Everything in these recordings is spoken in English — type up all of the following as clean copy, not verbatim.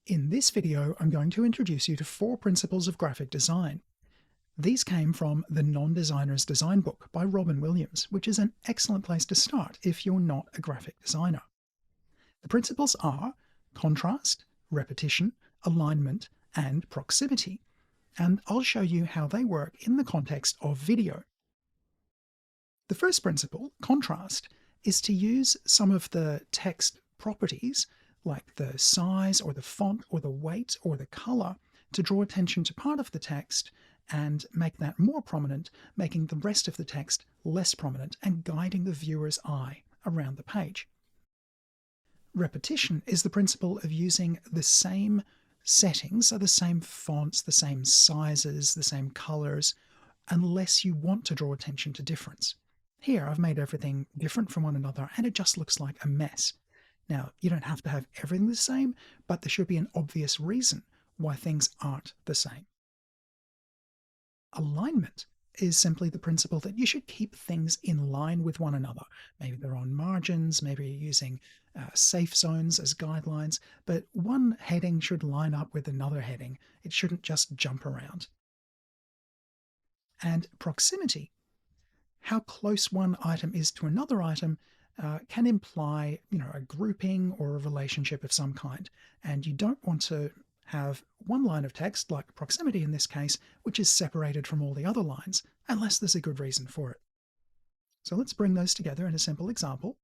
In this video, I'm going to introduce you to 4 principles of graphic design. These came from the Non-Designer's Design book by Robin Williams, which is an excellent place to start if you're not a graphic designer. The principles are contrast, repetition, alignment, and proximity, and I'll show you how they work in the context of video. The first principle, contrast, is to use some of the text properties like the size or the font or the weight or the color to draw attention to part of the text and make that more prominent, making the rest of the text less prominent and guiding the viewer's eye around the page. Repetition is the principle of using the same settings, so the same fonts, the same sizes, the same colors, unless you want to draw attention to difference. Here I've made everything different from one another and it just looks like a mess. Now, you don't have to have everything the same, but there should be an obvious reason why things aren't the same. Alignment is simply the principle that you should keep things in line with one another. Maybe they're on margins, maybe you're using safe zones as guidelines, but one heading should line up with another heading. It shouldn't just jump around. And proximity. How close one item is to another item can imply, a grouping or a relationship of some kind. And you don't want to have one line of text, like proximity in this case, which is separated from all the other lines, unless there's a good reason for it. So let's bring those together in a simple example.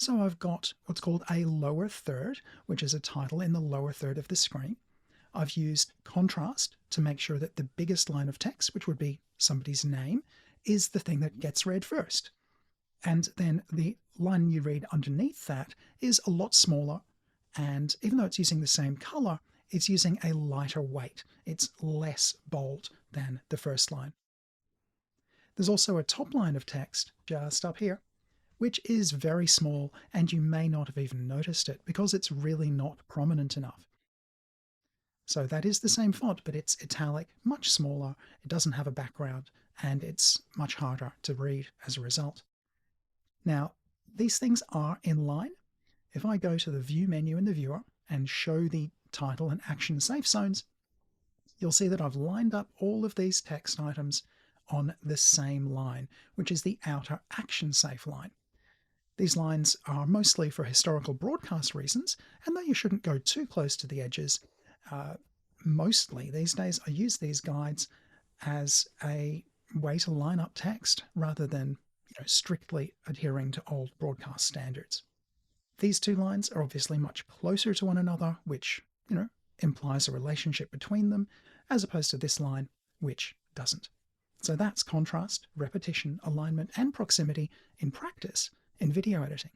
So I've got what's called a lower third, which is a title in the lower third of the screen. I've used contrast to make sure that the biggest line of text, which would be somebody's name, is the thing that gets read first. And then the line you read underneath that is a lot smaller, and even though it's using the same color, it's using a lighter weight. It's less bold than the first line. There's also a top line of text just up here, which is very small, and you may not have even noticed it because it's really not prominent enough. So that is the same font, but it's italic, much smaller, it doesn't have a background, and it's much harder to read as a result. Now, these things are in line. If I go to the View menu in the viewer and show the title and action safe zones, you'll see that I've lined up all of these text items on the same line, which is the outer action safe line. These lines are mostly for historical broadcast reasons, and though you shouldn't go too close to the edges, mostly these days I use these guides as a way to line up text rather than strictly adhering to old broadcast standards. These two lines are obviously much closer to one another, which implies a relationship between them, as opposed to this line, which doesn't. So that's contrast, repetition, alignment, and proximity in practice in video editing.